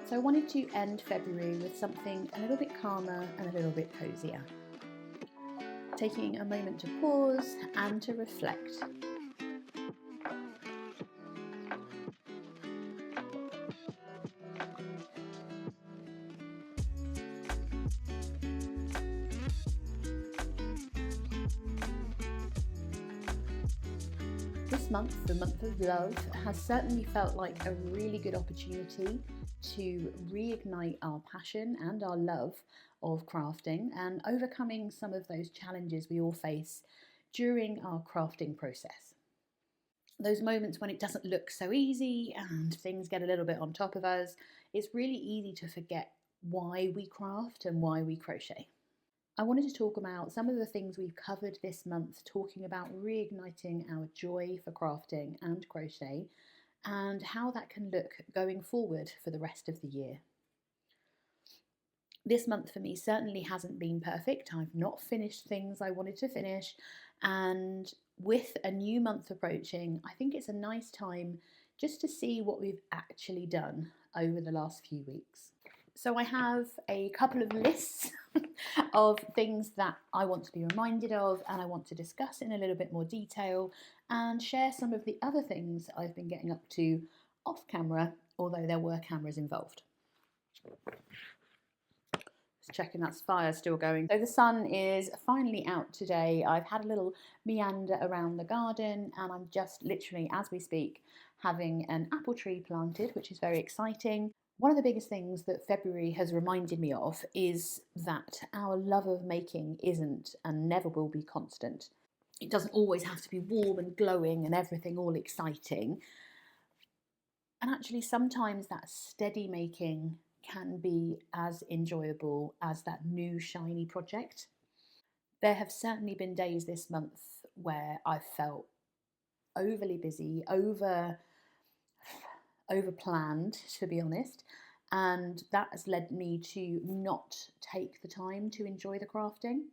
So I wanted to end February with something a little bit calmer and a little bit cozier. Taking a moment to pause and to reflect. This month, the month of love, has certainly felt like a really good opportunity to reignite our passion and our love of crafting and overcoming some of those challenges we all face during our crafting process. Those moments when it doesn't look so easy and things get a little bit on top of us, it's really easy to forget why we craft and why we crochet. I wanted to talk about some of the things we've covered this month, talking about reigniting our joy for crafting and crochet and how that can look going forward for the rest of the year. This month for me certainly hasn't been perfect. I've not finished things I wanted to finish, and with a new month approaching, I think it's a nice time just to see what we've actually done over the last few weeks. So I have a couple of lists of things that I want to be reminded of and I want to discuss in a little bit more detail and share some of the other things I've been getting up to off camera, although there were cameras involved. Just checking that fire still going. So the sun is finally out today. I've had a little meander around the garden and I'm just literally, as we speak, having an apple tree planted, which is very exciting. One of the biggest things that February has reminded me of is that our love of making isn't and never will be constant. It doesn't always have to be warm and glowing and everything all exciting. And actually sometimes that steady making can be as enjoyable as that new shiny project. There have certainly been days this month where I've felt overly busy, over-planned, to be honest, and that has led me to not take the time to enjoy the crafting.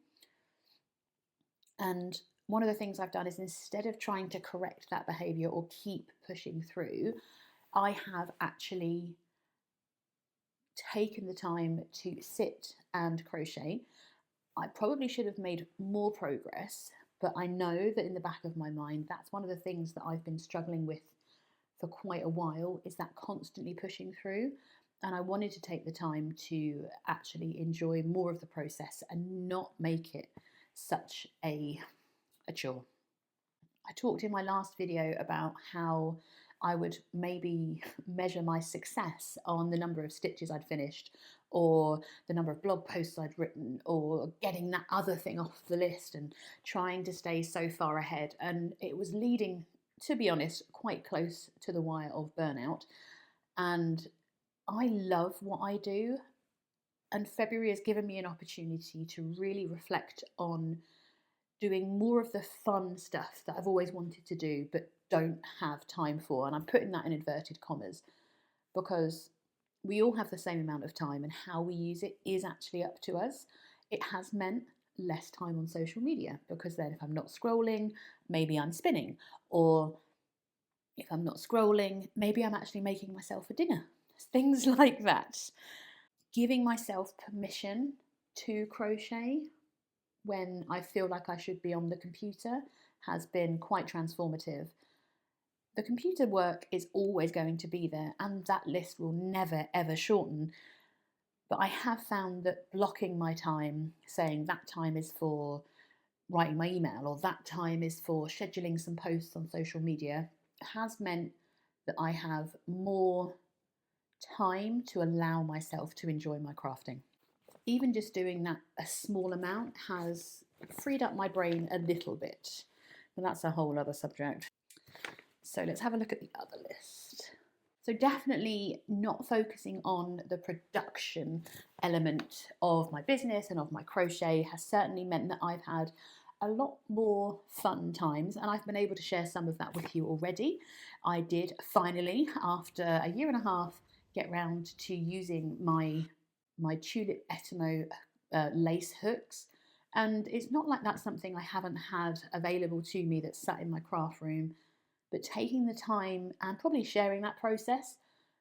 And one of the things I've done is, instead of trying to correct that behaviour or keep pushing through, I have actually taken the time to sit and crochet. I probably should have made more progress, but I know that in the back of my mind, that's one of the things that I've been struggling with for quite a while, is that constantly pushing through. And I wanted to take the time to actually enjoy more of the process and not make it such a chore. I talked in my last video about how I would maybe measure my success on the number of stitches I'd finished, or the number of blog posts I'd written, or getting that other thing off the list and trying to stay so far ahead. And it was leading, to be honest, quite close to the wire of burnout. And I love what I do, and February has given me an opportunity to really reflect on doing more of the fun stuff that I've always wanted to do but don't have time for. And I'm putting that in inverted commas because we all have the same amount of time, and how we use it is actually up to us. It has meant less time on social media, because then if I'm not scrolling, maybe I'm spinning, or if I'm not scrolling, maybe I'm actually making myself a dinner. Things like that. Giving myself permission to crochet when I feel like I should be on the computer has been quite transformative. The computer work is always going to be there, and that list will never ever shorten. But I have found that blocking my time, saying that time is for writing my email or that time is for scheduling some posts on social media, has meant that I have more time to allow myself to enjoy my crafting. Even just doing that a small amount has freed up my brain a little bit, but that's a whole other subject. So let's have a look at the other list. So definitely not focusing on the production element of my business and of my crochet has certainly meant that I've had a lot more fun times, and I've been able to share some of that with you already. I did finally, after a year and a half, get round to using my tulip etamo lace hooks, and it's not like that's something I haven't had available to me that's sat in my craft room, but taking the time and probably sharing that process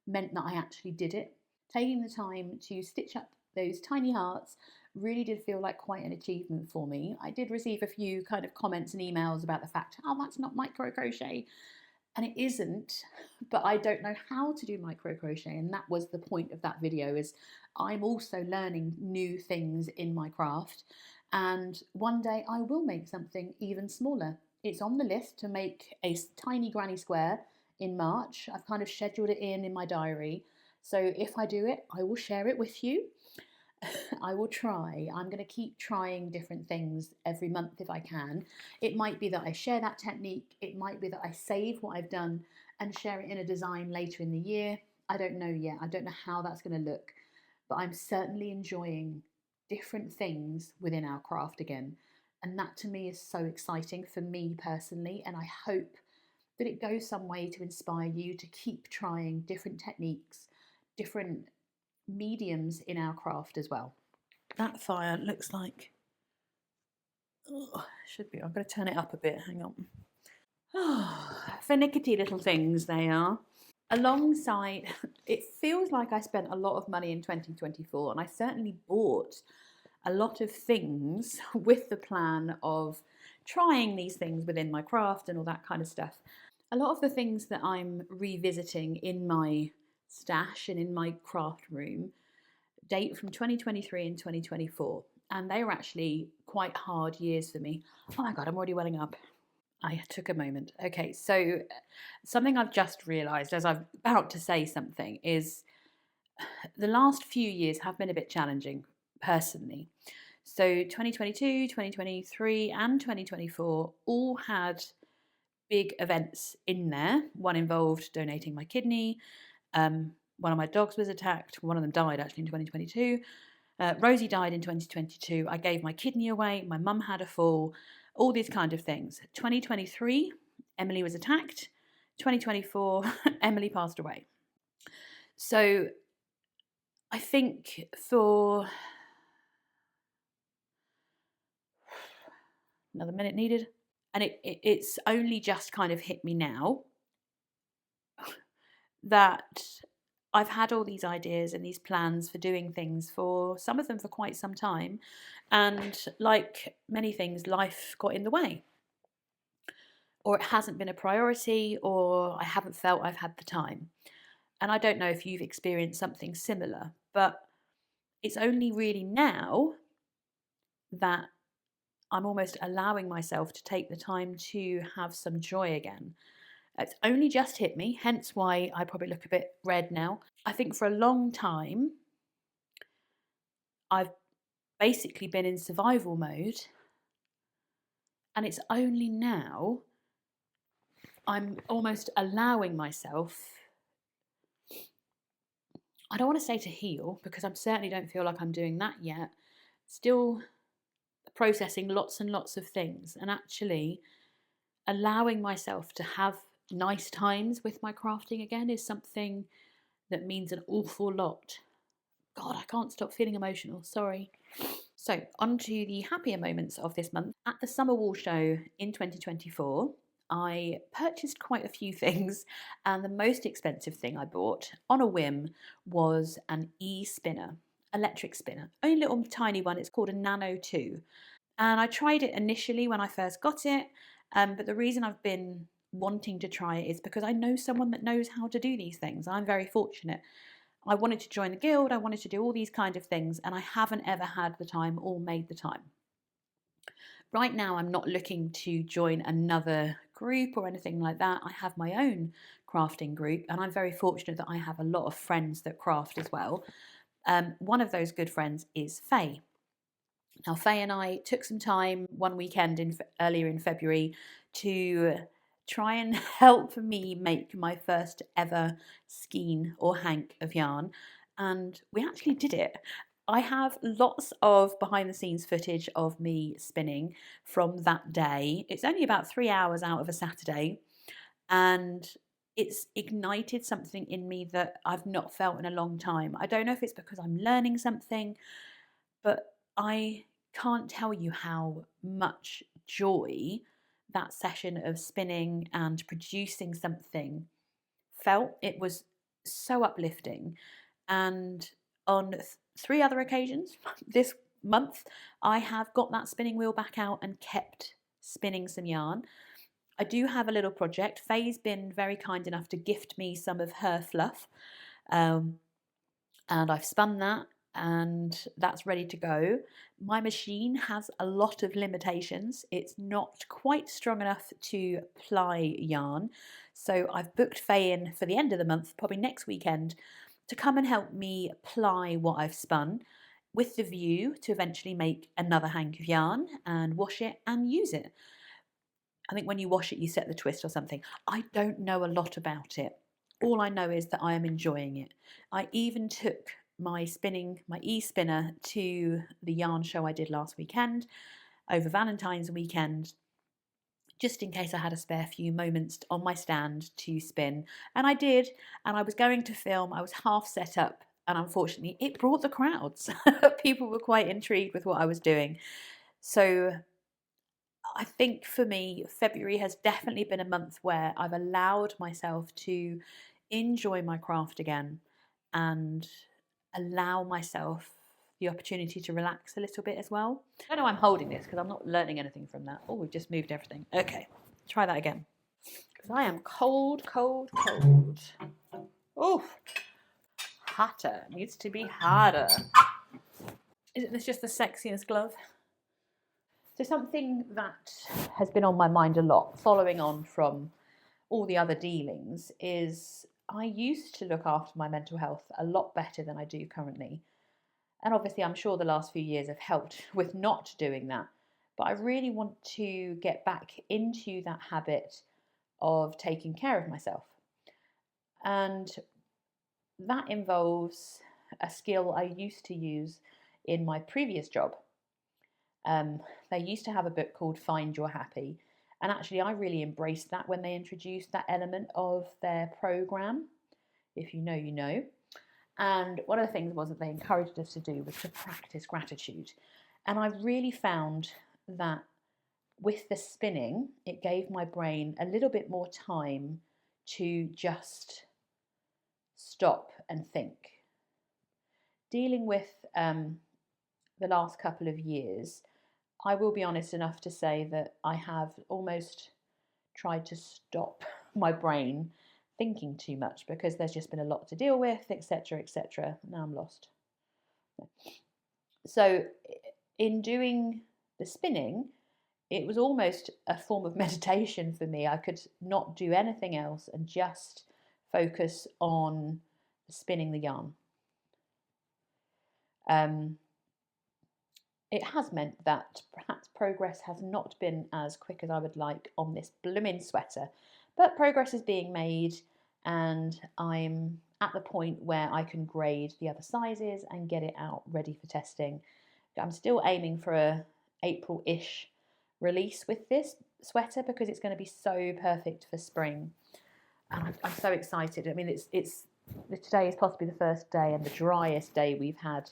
meant that I actually did it. taking the time to stitch up those tiny hearts really did feel like quite an achievement for me. I did receive a few kind of comments and emails about the fact, oh, that's not micro crochet. And it isn't, but I don't know how to do micro crochet. And that was the point of that video, is I'm also learning new things in my craft. And one day I will make something even smaller. It's on the list to make a tiny granny square in March. I've kind of scheduled it in my diary. So if I do it, I will share it with you. I will try. I'm going to keep trying different things every month if I can. It might be that I share that technique. It might be that I save what I've done and share it in a design later in the year. I don't know yet. I don't know how that's going to look, but I'm certainly enjoying different things within our craft again. And that to me is so exciting for me personally. And I hope that it goes some way to inspire you to keep trying different techniques, different mediums in our craft as well. That fire looks like, oh, should be, I'm going to turn it up a bit, hang on. Oh, finicky little things they are. Alongside, it feels like I spent a lot of money in 2024, and I certainly bought a lot of things with the plan of trying these things within my craft and all that kind of stuff. A lot of the things that I'm revisiting in my stash and in my craft room date from 2023 and 2024, and they were actually quite hard years for me. Oh my god, I'm already welling up. I took a moment. Okay, so something I've just realised as I'm about to say something is the last few years have been a bit challenging personally. So 2022, 2023 and 2024 all had big events in there. One involved donating my kidney. One of my dogs was attacked. One of them died actually in 2022. Rosie died in 2022. I gave my kidney away. My mum had a fall. All these kind of things. 2023, Emily was attacked. 2024, Emily passed away. So I think for another minute needed. And it's only just kind of hit me now that I've had all these ideas and these plans for doing things, for some of them for quite some time. And like many things, life got in the way. Or it hasn't been a priority, or I haven't felt I've had the time. And I don't know if you've experienced something similar, but it's only really now that I'm almost allowing myself to take the time to have some joy again. It's only just hit me, hence why I probably look a bit red now. I think for a long time, I've basically been in survival mode, and it's only now I'm almost allowing myself, I don't want to say to heal, because I certainly don't feel like I'm doing that yet, still processing lots and lots of things, and actually allowing myself to have nice times with my crafting again is something that means an awful lot. God, I can't stop feeling emotional, sorry. So, on to the happier moments of this month. At the Summer Wall Show in 2024, I purchased quite a few things, and the most expensive thing I bought on a whim was an e-spinner, electric spinner. Only a little tiny one, it's called a Nano 2. And I tried it initially when I first got it, but the reason I've been wanting to try it is because I know someone that knows how to do these things. I'm very fortunate. I wanted to join the guild, I wanted to do all these kind of things, and I haven't ever had the time or made the time. Right now, I'm not looking to join another group or anything like that. I have my own crafting group, and I'm very fortunate that I have a lot of friends that craft as well. One of those good friends is Faye. Now, Faye and I took some time one weekend earlier in February to try and help me make my first ever skein or hank of yarn, and we actually did it. I have lots of behind the scenes footage of me spinning from that day. It's only about 3 hours out of a Saturday, and it's ignited something in me that I've not felt in a long time. I don't know if it's because I'm learning something, but I can't tell you how much joy that session of spinning and producing something felt. It was so uplifting. And on 3 other occasions this month, I have got that spinning wheel back out and kept spinning some yarn. I do have a little project. Faye's been very kind enough to gift me some of her fluff, and I've spun that, and that's ready to go. My machine has a lot of limitations. It's not quite strong enough to ply yarn, so I've booked Faye in for the end of the month, probably next weekend, to come and help me ply what I've spun, with the view to eventually make another hank of yarn and wash it and use it. I think when you wash it, you set the twist or something. I don't know a lot about it. All I know is that I am enjoying it. I even took my e-spinner to the yarn show I did last weekend, over Valentine's weekend, just in case I had a spare few moments on my stand to spin. And I did, and I was going to film. I was half set up, and unfortunately it brought the crowds. People were quite intrigued with what I was doing. So I think for me, February has definitely been a month where I've allowed myself to enjoy my craft again and allow myself the opportunity to relax a little bit as well. I don't know I'm holding this because I'm not learning anything from that. Oh, we've just moved everything. Okay, try that again. Because I am cold, cold, cold. Oh, hotter. Needs to be harder. Isn't this just the sexiest glove? So something that has been on my mind a lot, following on from all the other dealings, is I used to look after my mental health a lot better than I do currently. And obviously, I'm sure the last few years have helped with not doing that. But I really want to get back into that habit of taking care of myself. And that involves a skill I used to use in my previous job. They used to have a book called Find Your Happy. And actually, I really embraced that when they introduced that element of their program. If you know, you know. And one of the things was that they encouraged us to do was to practice gratitude. And I really found that with the spinning, it gave my brain a little bit more time to just stop and think. Dealing with the last couple of years, I will be honest enough to say that I have almost tried to stop my brain thinking too much because there's just been a lot to deal with, etc., etc. Now I'm lost. So in doing the spinning, it was almost a form of meditation for me. I could not do anything else and just focus on spinning the yarn. It has meant that perhaps progress has not been as quick as I would like on this blooming sweater, but progress is being made, and I'm at the point where I can grade the other sizes and get it out ready for testing. I'm still aiming for a April-ish release with this sweater because it's going to be so perfect for spring, and I'm so excited. I mean, it's today is possibly the first day and the driest day we've had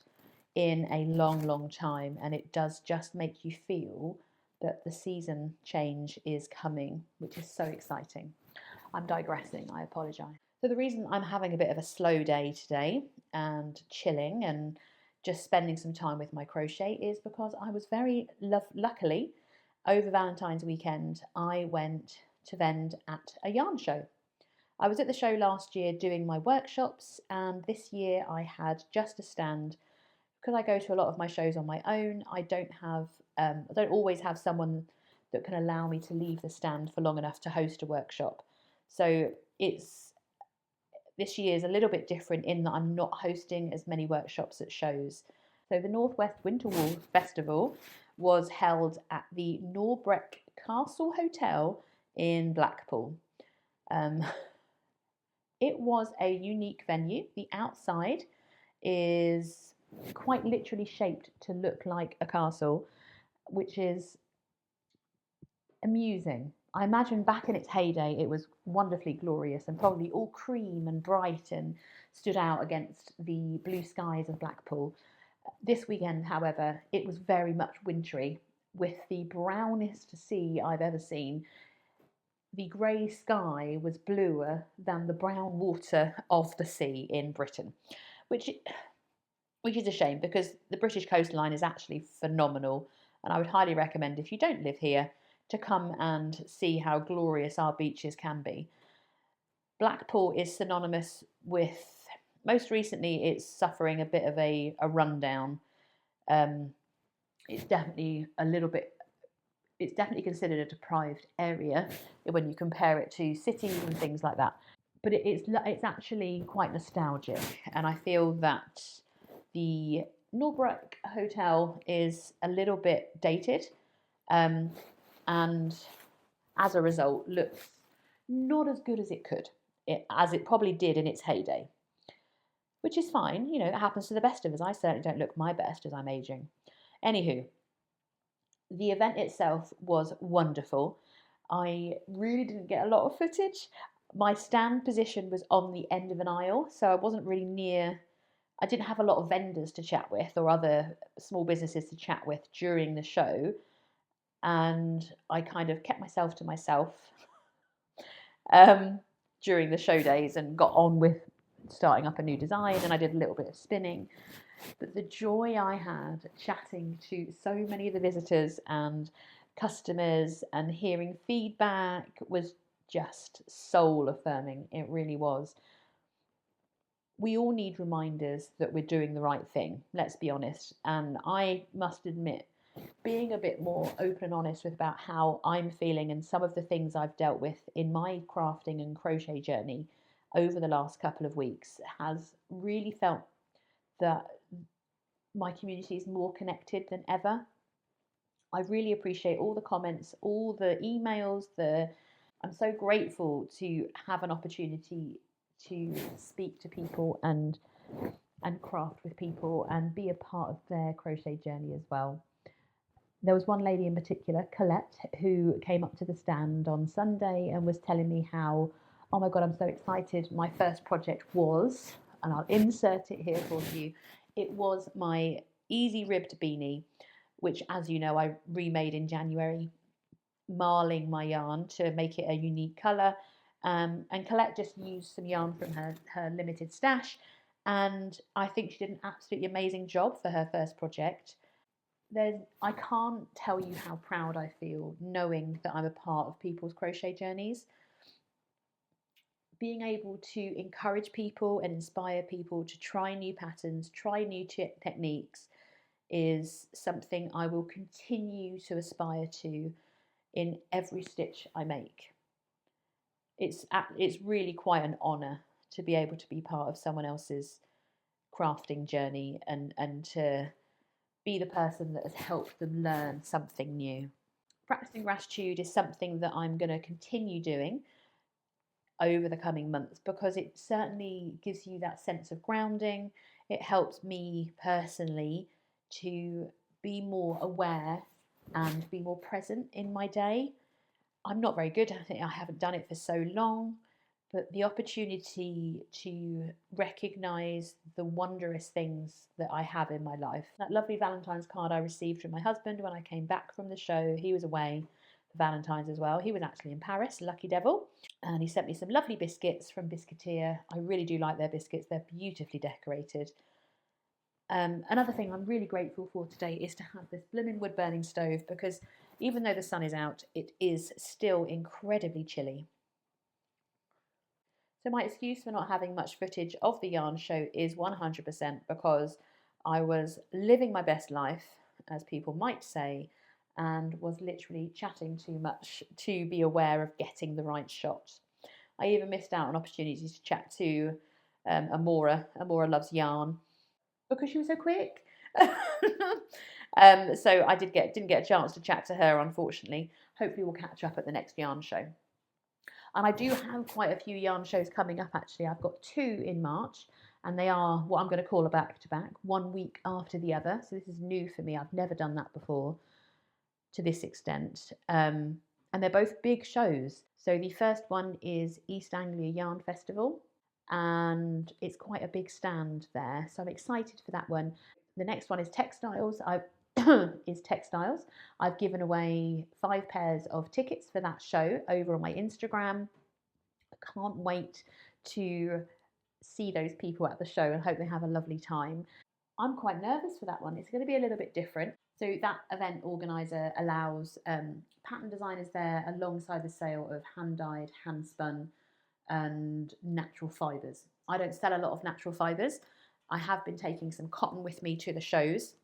in a long, long time, and it does just make you feel that the season change is coming, which is so exciting. I'm digressing, I apologise. So the reason I'm having a bit of a slow day today and chilling and just spending some time with my crochet is because I was very luckily over Valentine's weekend I went to vend at a yarn show. I was at the show last year doing my workshops, and this year I had just a stand. Because I go to a lot of my shows on my own, I don't always have someone that can allow me to leave the stand for long enough to host a workshop. So this year is a little bit different in that I'm not hosting as many workshops at shows. So the Northwest Winter Wool Festival was held at the Norbreck Castle Hotel in Blackpool. It was a unique venue. The outside is quite literally shaped to look like a castle, which is amusing. I imagine back in its heyday it was wonderfully glorious and probably all cream and bright and stood out against the blue skies of Blackpool. This weekend, however, it was very much wintry, with the brownest sea I've ever seen. The grey sky was bluer than the brown water of the sea in Britain, which is a shame because the British coastline is actually phenomenal, and I would highly recommend, if you don't live here, to come and see how glorious our beaches can be. Blackpool is synonymous with, most recently, it's suffering a bit of a rundown. It's definitely it's definitely considered a deprived area when you compare it to cities and things like that. But it's actually quite nostalgic, and I feel that the Norbrook Hotel is a little bit dated, and as a result looks not as good as it could, as it probably did in its heyday, which is fine. You know, it happens to the best of us. I certainly don't look my best as I'm aging. Anywho, the event itself was wonderful. I really didn't get a lot of footage. My stand position was on the end of an aisle, so I wasn't really near. I didn't have a lot of vendors to chat with or other small businesses to chat with during the show, and I kind of kept myself to myself during the show days and got on with starting up a new design, and I did a little bit of spinning. But the joy I had chatting to so many of the visitors and customers and hearing feedback was just soul affirming. It really was. We all need reminders that we're doing the right thing, let's be honest. And I must admit, being a bit more open and honest about how I'm feeling and some of the things I've dealt with in my crafting and crochet journey over the last couple of weeks has really felt that my community is more connected than ever. I really appreciate all the comments, all the emails, I'm so grateful to have an opportunity to speak to people and craft with people and be a part of their crochet journey as well. There was one lady in particular, Colette, who came up to the stand on Sunday and was telling me how, oh my God, I'm so excited. My first project was, and I'll insert it here for you, it was my easy ribbed beanie, which, as you know, I remade in January, marling my yarn to make it a unique colour. And Colette just used some yarn from her limited stash, and I think she did an absolutely amazing job for her first project. I can't tell you how proud I feel knowing that I'm a part of people's crochet journeys. Being able to encourage people and inspire people to try new patterns, try new techniques is something I will continue to aspire to in every stitch I make. It's really quite an honour to be able to be part of someone else's crafting journey and to be the person that has helped them learn something new. Practicing gratitude is something that I'm going to continue doing over the coming months because it certainly gives you that sense of grounding. It helps me personally to be more aware and be more present in my day. I'm not very good at it. I haven't done it for so long, but the opportunity to recognise the wondrous things that I have in my life. That lovely Valentine's card I received from my husband when I came back from the show, he was away for Valentine's as well. He was actually in Paris, lucky devil. And he sent me some lovely biscuits from Biscuiteer. I really do like their biscuits. They're beautifully decorated. Another thing I'm really grateful for today is to have this blooming wood burning stove because even though the sun is out, it is still incredibly chilly. So my excuse for not having much footage of the yarn show is 100% because I was living my best life, as people might say, and was literally chatting too much to be aware of getting the right shot. I even missed out on opportunities to chat to Amora. Amora loves yarn because she was so quick. So I didn't get a chance to chat to her, unfortunately. Hopefully we'll catch up at the next yarn show. And I do have quite a few yarn shows coming up, actually. I've got 2 in March, and they are what I'm going to call a back-to-back, 1 week after the other. So this is new for me. I've never done that before to this extent. And they're both big shows. So the first one is East Anglia Yarn Festival, and it's quite a big stand there. So I'm excited for that one. The next one is Textiles. Textiles. I've given away 5 pairs of tickets for that show over on my Instagram. I can't wait to see those people at the show and hope they have a lovely time. I'm quite nervous for that one. It's going to be a little bit different. So that event organizer allows pattern designers there alongside the sale of hand dyed, hand spun, and natural fibres. I don't sell a lot of natural fibres. I have been taking some cotton with me to the shows,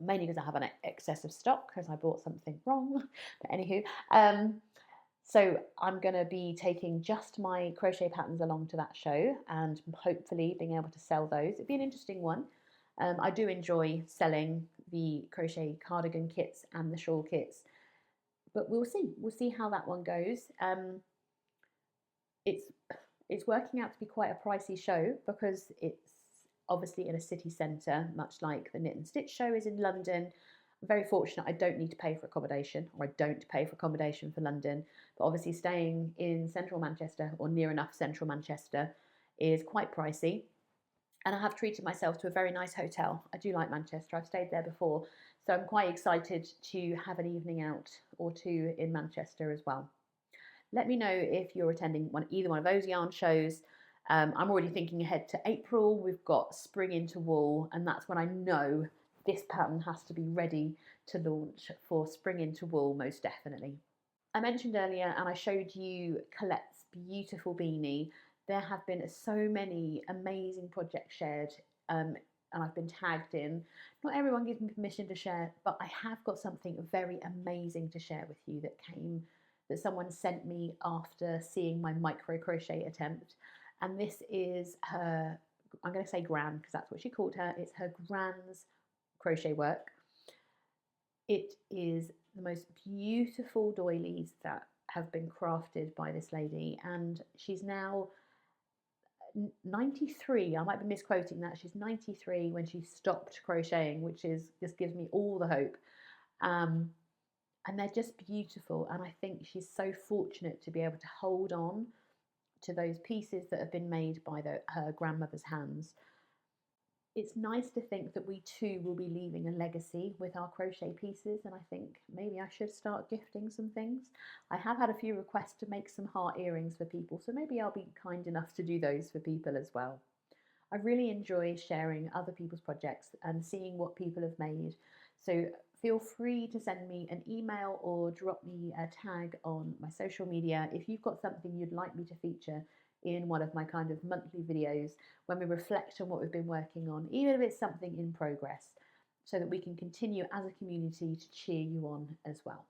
mainly because I have an excess of stock because I bought something wrong. But anywho, so I'm going to be taking just my crochet patterns along to that show and hopefully being able to sell those. It'd be an interesting one. I do enjoy selling the crochet cardigan kits and the shawl kits, but we'll see. We'll see how that one goes. It's working out to be quite a pricey show because it's obviously in a city centre, much like the Knit and Stitch show is in London. I'm very fortunate I don't need to pay for accommodation, or I don't pay for accommodation for London, but obviously staying in central Manchester or near enough central Manchester is quite pricey. And I have treated myself to a very nice hotel. I do like Manchester, I've stayed there before, so I'm quite excited to have an evening out or two in Manchester as well. Let me know if you're attending either one of those yarn shows. I'm already thinking ahead to April. We've got Spring into Wool, and that's when I know this pattern has to be ready to launch for Spring into Wool, most definitely. I mentioned earlier, and I showed you Colette's beautiful beanie. There have been so many amazing projects shared, and I've been tagged in. Not everyone gives me permission to share, but I have got something very amazing to share with you that someone sent me after seeing my micro crochet attempt. And this is her, I'm going to say Gran because that's what she called her. It's her Gran's crochet work. It is the most beautiful doilies that have been crafted by this lady, and she's now 93. I might be misquoting that. She's 93 when she stopped crocheting, which just gives me all the hope. And they're just beautiful, and I think she's so fortunate to be able to hold on to those pieces that have been made by her grandmother's hands. It's nice to think that we too will be leaving a legacy with our crochet pieces, and I think maybe I should start gifting some things. I have had a few requests to make some heart earrings for people, so maybe I'll be kind enough to do those for people as well. I really enjoy sharing other people's projects and seeing what people have made, so feel free to send me an email or drop me a tag on my social media if you've got something you'd like me to feature in one of my kind of monthly videos when we reflect on what we've been working on, even if it's something in progress, so that we can continue as a community to cheer you on as well.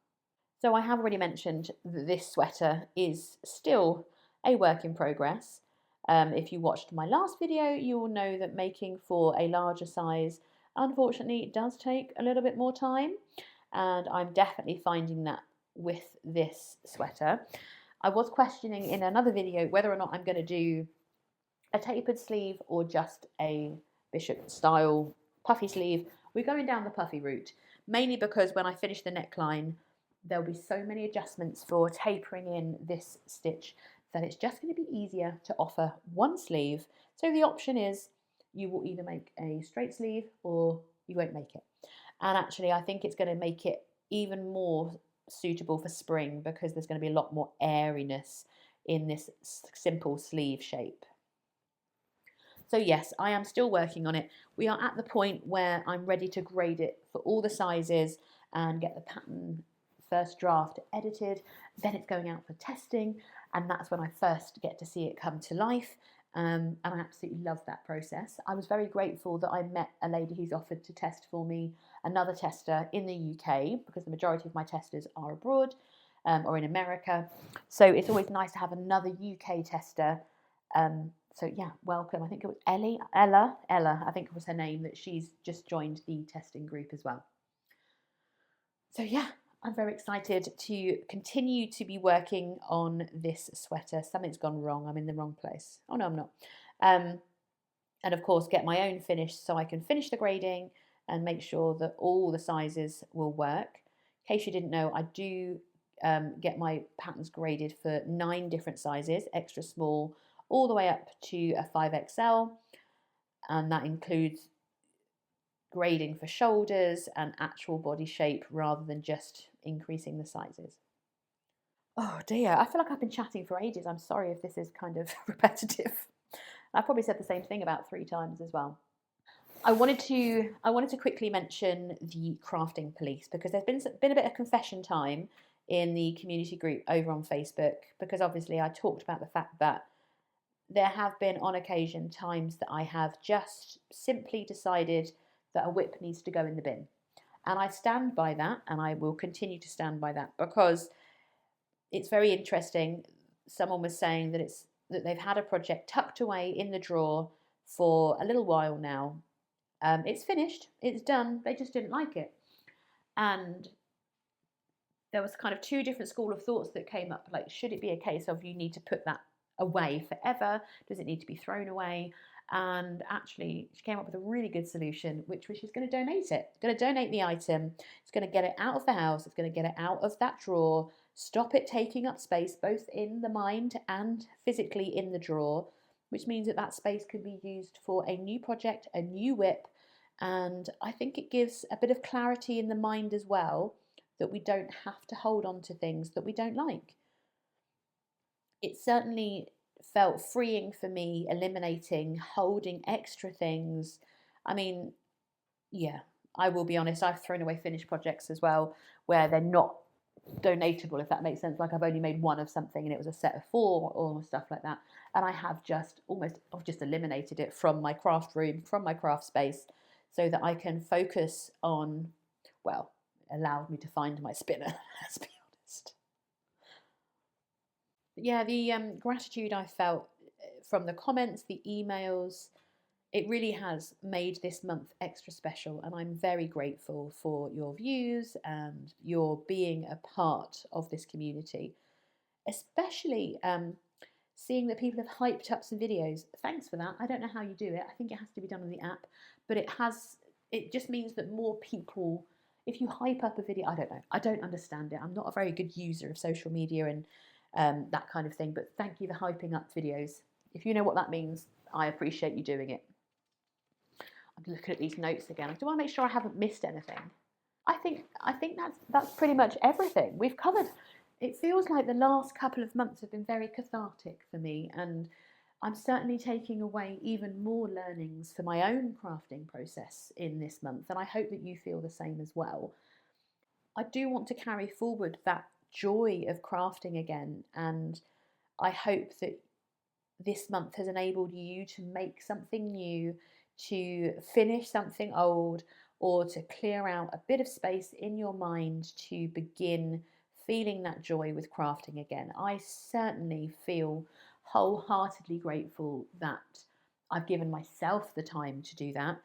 So I have already mentioned that this sweater is still a work in progress. If you watched my last video, you will know that making for a larger size unfortunately it does take a little bit more time, and I'm definitely finding that with this sweater. I was questioning in another video whether or not I'm going to do a tapered sleeve or just a bishop style puffy sleeve. We're going down the puffy route, mainly because when I finish the neckline there'll be so many adjustments for tapering in this stitch that it's just going to be easier to offer one sleeve. So the option is you will either make a straight sleeve or you won't make it. And actually I think it's going to make it even more suitable for spring because there's going to be a lot more airiness in this simple sleeve shape. So yes, I am still working on it. We are at the point where I'm ready to grade it for all the sizes and get the pattern first draft edited. Then it's going out for testing, and that's when I first get to see it come to life. And I absolutely love that process. I was very grateful that I met a lady who's offered to test for me, another tester in the UK, because the majority of my testers are abroad or in America. So it's always nice to have another UK tester. So yeah, welcome. I think it was Ella, I think it was her name, that she's just joined the testing group as well. So yeah, I'm very excited to continue to be working on this sweater. Something's gone wrong. I'm in the wrong place. Oh no, I'm not. And of course, get my own finish so I can finish the grading and make sure that all the sizes will work. In case you didn't know, I do get my patterns graded for 9 different sizes, extra small, all the way up to a 5XL. And that includes grading for shoulders and actual body shape rather than just increasing the sizes. Oh dear, I feel like I've been chatting for ages. I'm sorry if this is kind of repetitive. I've probably said the same thing about 3 times as well. I wanted to quickly mention the crafting police because there's been a bit of confession time in the community group over on Facebook, because obviously I talked about the fact that there have been on occasion times that I have just simply decided that a whip needs to go in the bin. And I stand by that, and I will continue to stand by that, because it's very interesting. Someone was saying that they've had a project tucked away in the drawer for a little while now. It's finished, it's done, they just didn't like it. And there was kind of 2 different school of thoughts that came up, like, should it be a case of you need to put that away forever? Does it need to be thrown away? And actually, she came up with a really good solution, which was she's going to donate it. Going to donate the item. It's going to get it out of the house. It's going to get it out of that drawer. Stop it taking up space, both in the mind and physically in the drawer, which means that that space can be used for a new project, a new whip. And I think it gives a bit of clarity in the mind as well, that we don't have to hold on to things that we don't like. It certainly felt freeing for me, eliminating holding extra things. I mean, yeah, I will be honest, I've thrown away finished projects as well, where they're not donatable, if that makes sense. Like, I've only made one of something and it was a set of 4 or stuff like that, and I've just eliminated it from my craft room, from my craft space, so that I can focus on, well, allowed me to find my spinner, let's be honest. But yeah, the gratitude I felt from the comments, the emails, it really has made this month extra special, and I'm very grateful for your views and your being a part of this community, especially seeing that people have hyped up some videos. Thanks for that. I don't know how you do it. I think it has to be done on the app, but it just means that more people, if you hype up a video, I don't know, I don't understand it. I'm not a very good user of social media and that kind of thing, but thank you for hyping up videos. If you know what that means, I appreciate you doing it. I'm looking at these notes again. I do want to make sure I haven't missed anything. I think that's pretty much everything we've covered. It feels like the last couple of months have been very cathartic for me, and I'm certainly taking away even more learnings for my own crafting process in this month, and I hope that you feel the same as well. I do want to carry forward that joy of crafting again, and I hope that this month has enabled you to make something new, to finish something old, or to clear out a bit of space in your mind to begin feeling that joy with crafting again. I certainly feel wholeheartedly grateful that I've given myself the time to do that,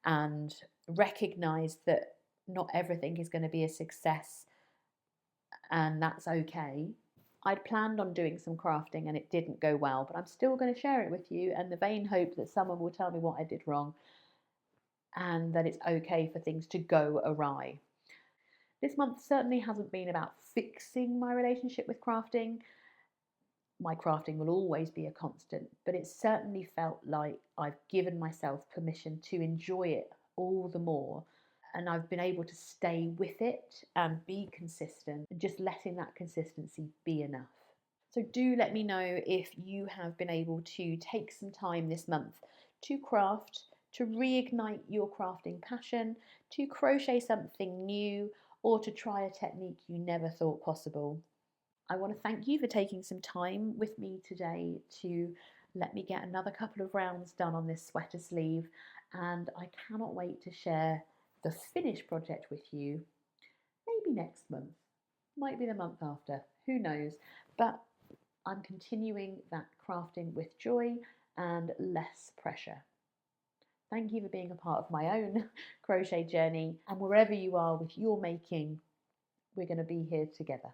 and recognise that not everything is going to be a success, and that's okay. I'd planned on doing some crafting and it didn't go well, but I'm still going to share it with you, and the vain hope that someone will tell me what I did wrong and that it's okay for things to go awry. This month certainly hasn't been about fixing my relationship with crafting. My crafting will always be a constant, but it certainly felt like I've given myself permission to enjoy it all the more, and I've been able to stay with it and be consistent, and just letting that consistency be enough. So do let me know if you have been able to take some time this month to craft, to reignite your crafting passion, to crochet something new, or to try a technique you never thought possible. I want to thank you for taking some time with me today to let me get another couple of rounds done on this sweater sleeve, and I cannot wait to share the finished project with you, maybe next month, might be the month after, who knows, but I'm continuing that crafting with joy and less pressure. Thank you for being a part of my own crochet journey, and wherever you are with your making, we're going to be here together.